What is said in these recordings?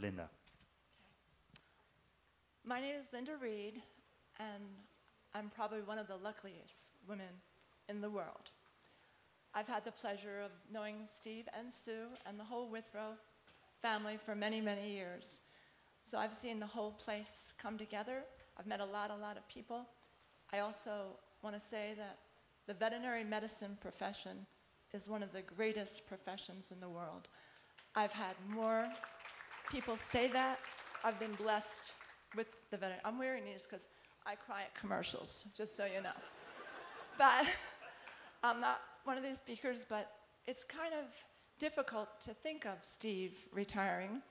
Linda. My name is Linda Reed, and I'm probably one of the luckiest women in the world. I've had the pleasure of knowing Steve and Sue and the whole Withrow family for many, many years. So I've seen the whole place come together. I've met a lot of people. I also want to say that the veterinary medicine profession is one of the greatest professions in the world. I've had more people say that. I've been blessed with the veterinary. I'm wearing these because I cry at commercials, just so you know. But I'm not one of these speakers, but it's kind of difficult to think of Steve retiring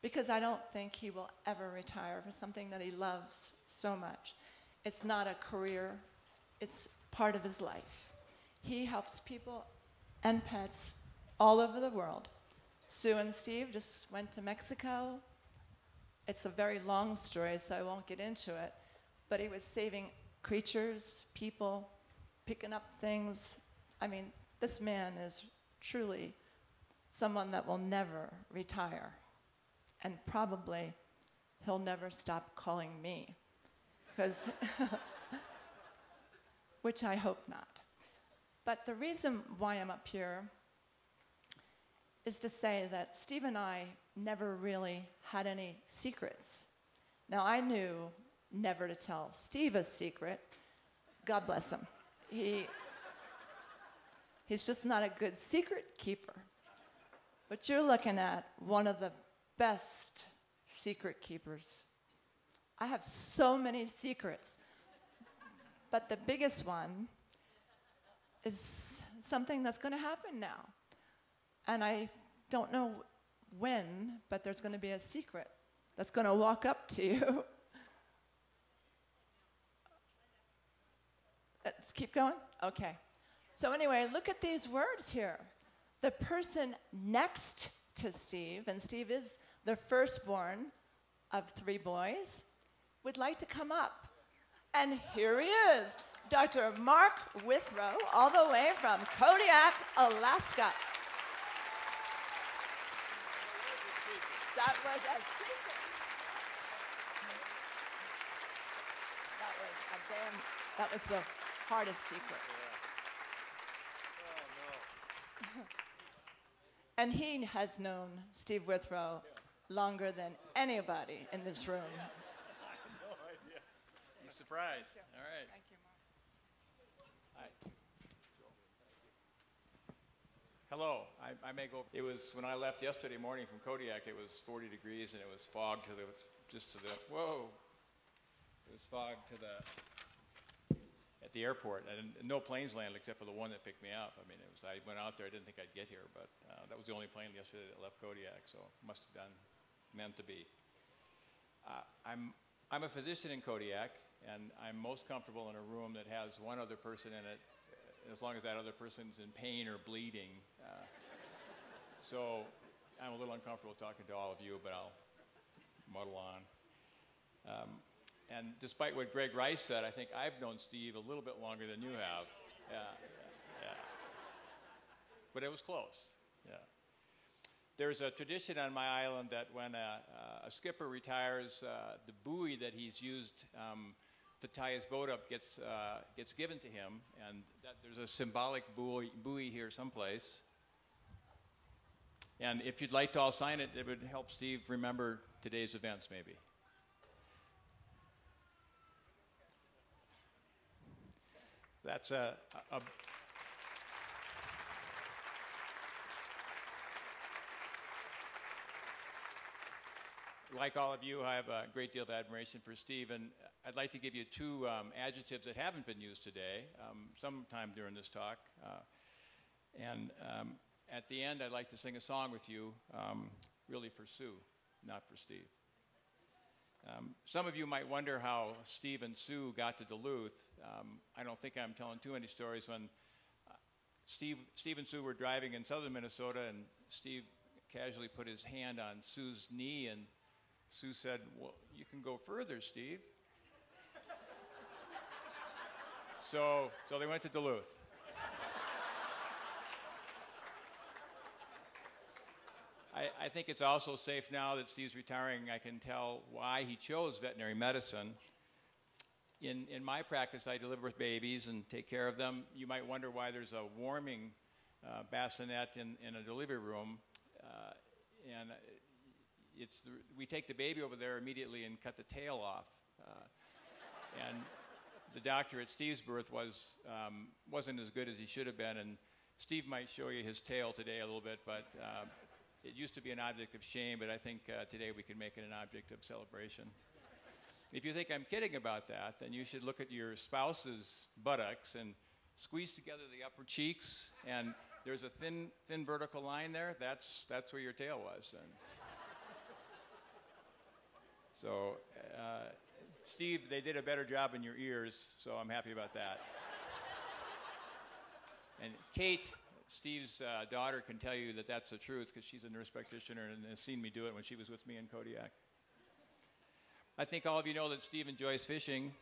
because I don't think he will ever retire for something that he loves so much. It's not a career, it's part of his life. He helps people and pets all over the world. Sue and Steve just went to Mexico. It's a very long story, so I won't get into it, but he was saving creatures, people, picking up things. I mean, this man is truly someone that will never retire, and probably he'll never stop calling me, because which I hope not. But the reason why I'm up here is to say that Steve and I never really had any secrets. Now, I knew never to tell Steve a secret. God bless him. He's just not a good secret keeper. But you're looking at one of the best secret keepers. I have so many secrets, but the biggest one is something that's going to happen now. And I don't know when, but there's going to be a secret that's going to walk up to you. Let's keep going? Okay. So anyway, look at these words here. The person next to Steve, and Steve is the firstborn of 3 boys, would like to come up. And here he is, Dr. Mark Withrow, all the way from Kodiak, Alaska. That was a secret. That was the hardest secret. Oh, no. And he has known Steve Withrow longer than anybody in this room. I had no idea. You surprised. All right. Thank you, Mark. Hi. Hello. I may go. It was when I left yesterday morning from Kodiak. It was 40 degrees and it was fog to the whoa. It was fog to the at the airport, and no planes landed except for the one that picked me up. I mean, I went out there. I didn't think I'd get here, but that was the only plane yesterday that left Kodiak, so it must have been meant to be. I'm a physician in Kodiak, and I'm most comfortable in a room that has one other person in it, as long as that other person's in pain or bleeding. So I'm a little uncomfortable talking to all of you, but I'll muddle on. And despite what Greg Rice said, I think I've known Steve a little bit longer than you have. Yeah. But it was close. Yeah. There's a tradition on my island that when a skipper retires, the buoy that he's used to tie his boat up gets given to him, and there's a symbolic buoy here someplace. And if you'd like to all sign it, it would help Steve remember today's events, maybe. That's like all of you, I have a great deal of admiration for Steve, and I'd like to give you 2 adjectives that haven't been used today, sometime during this talk. At the end, I'd like to sing a song with you, really for Sue, not for Steve. Some of you might wonder how Steve and Sue got to Duluth. I don't think I'm telling too many stories. When Steve and Sue were driving in southern Minnesota, and Steve casually put his hand on Sue's knee, and Sue said, "Well, you can go further, Steve." So they went to Duluth. I think it's also safe now that Steve's retiring. I can tell why he chose veterinary medicine. In my practice, I deliver with babies and take care of them. You might wonder why there's a warming bassinet in a delivery room. And we take the baby over there immediately and cut the tail off. And the doctor at Steve's birth wasn't as good as he should have been. And Steve might show you his tail today a little bit, but it used to be an object of shame, but I think today we can make it an object of celebration. If you think I'm kidding about that, then you should look at your spouse's buttocks and squeeze together the upper cheeks, and there's a thin vertical line there. That's where your tail was. And so, Steve, they did a better job in your ears, so I'm happy about that. And Kate, Steve's daughter, can tell you that that's the truth because she's a nurse practitioner and has seen me do it when she was with me in Kodiak. I think all of you know that Steve enjoys fishing.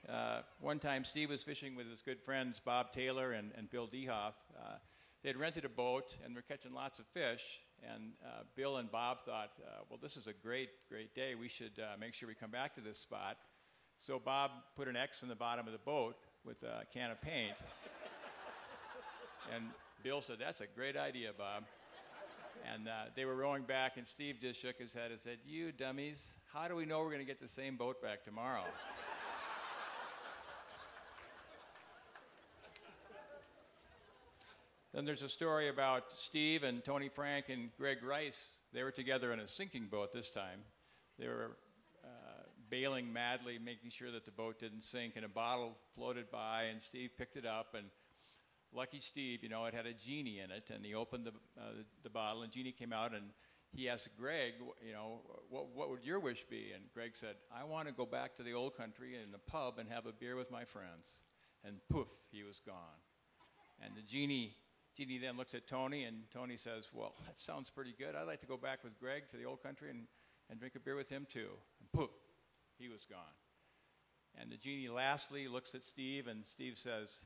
One time, Steve was fishing with his good friends, Bob Taylor and Bill Dehoff. They had rented a boat and were catching lots of fish. And Bill and Bob thought, well, this is a great day. We should make sure we come back to this spot. So Bob put an X in the bottom of the boat with a can of paint. And Bill said, that's a great idea, Bob. And they were rowing back, and Steve just shook his head and said, you dummies, how do we know we're going to get the same boat back tomorrow? Then there's a story about Steve and Tony Frank and Greg Rice. They were together in a sinking boat this time. They were bailing madly, making sure that the boat didn't sink, and a bottle floated by, and Steve picked it up, and lucky Steve, you know, it had a genie in it, and he opened the bottle, and genie came out, and he asked Greg, you know, what would your wish be? And Greg said, I want to go back to the old country in the pub and have a beer with my friends. And poof, he was gone. And the genie then looks at Tony, and Tony says, well, that sounds pretty good. I'd like to go back with Greg to the old country and drink a beer with him too. And poof, he was gone. And the genie lastly looks at Steve, and Steve says,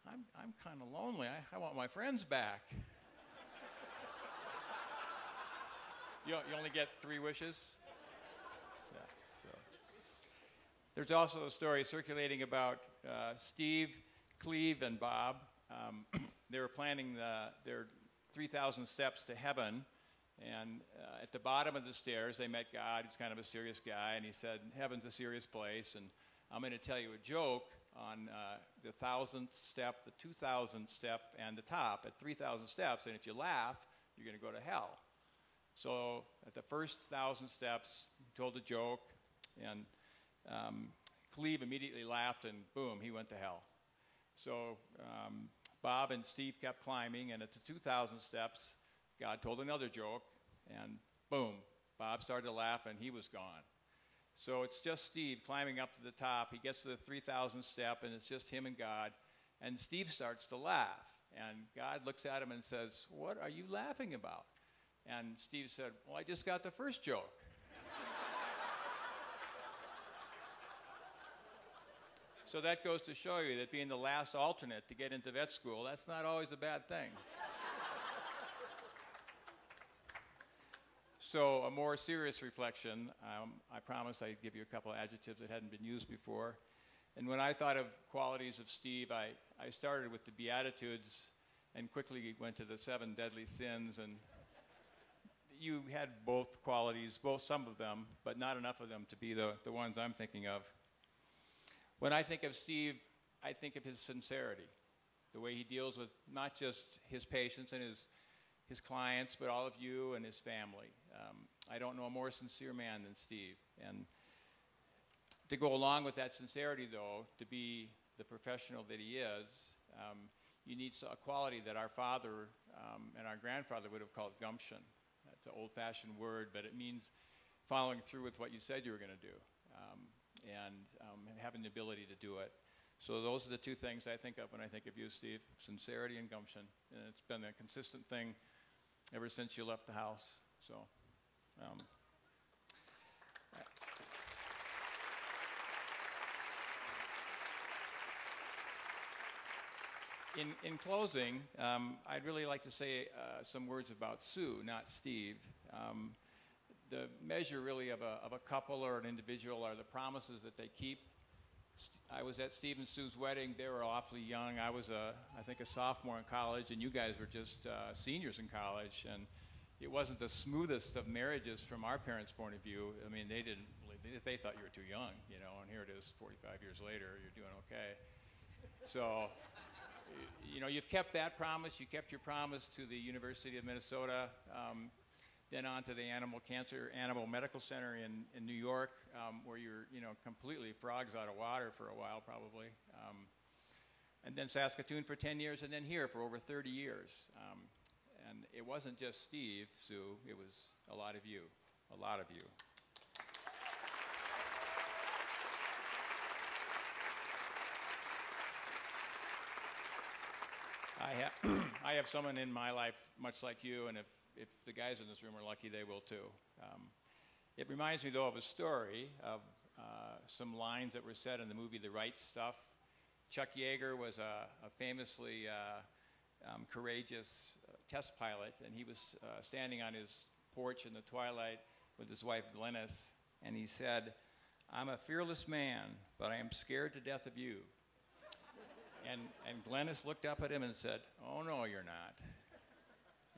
I'm kind of lonely. I want my friends back. You only get 3 wishes? Yeah, so. There's also a story circulating about Steve, Cleve, and Bob. They were planning their 3,000 steps to heaven, and at the bottom of the stairs, they met God. He's kind of a serious guy, and he said, heaven's a serious place, and I'm going to tell you a joke on the 1,000th step, the 2,000th step, and the top at 3,000 steps, and if you laugh, you're going to go to hell. So at the first 1,000 steps, he told a joke, and Cleve immediately laughed, and boom, he went to hell. So Bob and Steve kept climbing, and at the 2,000 steps, God told another joke, and boom, Bob started to laugh, and he was gone. So it's just Steve climbing up to the top. He gets to the 3,000th step, and it's just him and God, and Steve starts to laugh, and God looks at him and says, what are you laughing about? And Steve said, well, I just got the first joke. So that goes to show you that being the last alternate to get into vet school, that's not always a bad thing. So a more serious reflection, I promised I'd give you a couple of adjectives that hadn't been used before. And when I thought of qualities of Steve, I started with the Beatitudes and quickly went to the 7 deadly sins. And you had both qualities, some of them, but not enough of them to be the ones I'm thinking of. When I think of Steve, I think of his sincerity, the way he deals with not just his patients and his clients, but all of you and his family. I don't know a more sincere man than Steve. And to go along with that sincerity, though, to be the professional that he is, you need a quality that our father and our grandfather would have called gumption. That's an old-fashioned word, but it means following through with what you said you were going to do, and having the ability to do it. So those are the 2 things I think of when I think of you, Steve, sincerity and gumption. And it's been a consistent thing ever since you left the house. So, in closing, I'd really like to say some words about Sue, not Steve. The measure really of a couple or an individual are the promises that they keep. I was at Steve and Sue's wedding. They were awfully young. I was, I think, a sophomore in college, and you guys were just seniors in college. And it wasn't the smoothest of marriages from our parents' point of view. I mean, they thought you were too young, you know, and here it is 45 years later, you're doing okay. So, you know, you've kept that promise. You kept your promise to the University of Minnesota. Then on to the Animal Medical Center in New York, where you're, you know, completely frogs out of water for a while probably. And then Saskatoon for 10 years, and then here for over 30 years. And it wasn't just Steve, Sue, it was a lot of you, a lot of you. I have someone in my life much like you, and if the guys in this room are lucky, they will too. It reminds me, though, of a story of some lines that were said in the movie The Right Stuff. Chuck Yeager was a famously courageous test pilot, and he was standing on his porch in the twilight with his wife Glennis, and he said, "I'm a fearless man, but I am scared to death of you." And Glennis looked up at him and said, "Oh, no, you're not."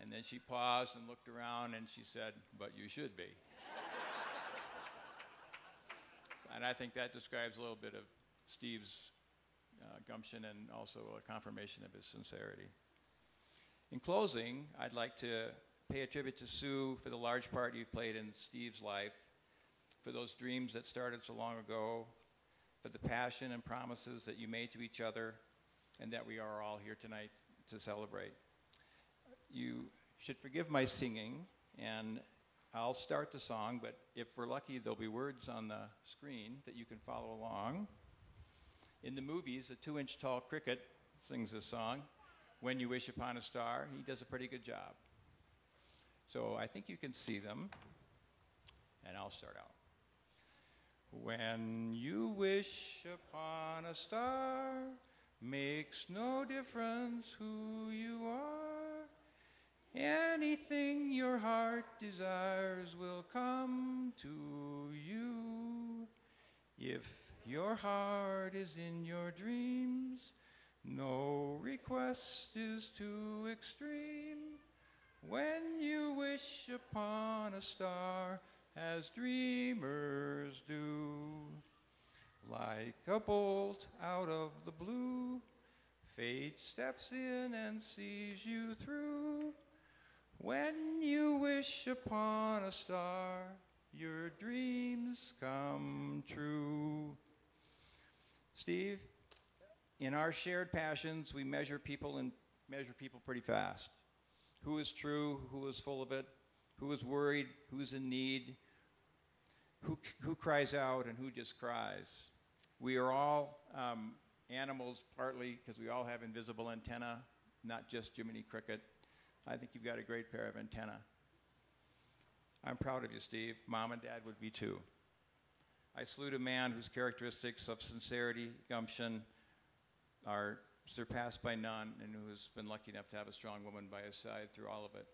And then she paused and looked around, and she said, "But you should be." And I think that describes a little bit of Steve's gumption and also a confirmation of his sincerity. In closing, I'd like to pay a tribute to Sue for the large part you've played in Steve's life, for those dreams that started so long ago, for the passion and promises that you made to each other, and that we are all here tonight to celebrate. You should forgive my singing, and I'll start the song, but if we're lucky, there'll be words on the screen that you can follow along. In the movies, a 2-inch tall cricket sings this song, "When You Wish Upon a Star." He does a pretty good job. So I think you can see them, and I'll start out. When you wish upon a star, makes no difference who you are. Anything your heart desires will come to you. If your heart is in your dreams, no request is too extreme. When you wish upon a star, as dreamers do, like a bolt out of the blue, fate steps in and sees you through. When you wish upon a star, your dreams come true. Steve, in our shared passions, we measure people pretty fast. Who is true, who is full of it, who is worried, who's in need, who cries out, and who just cries. We are all animals, partly because we all have invisible antennae, not just Jiminy Cricket. I think you've got a great pair of antennae. I'm proud of you, Steve. Mom and Dad would be too. I salute a man whose characteristics of sincerity, gumption, are surpassed by none, and who has been lucky enough to have a strong woman by his side through all of it.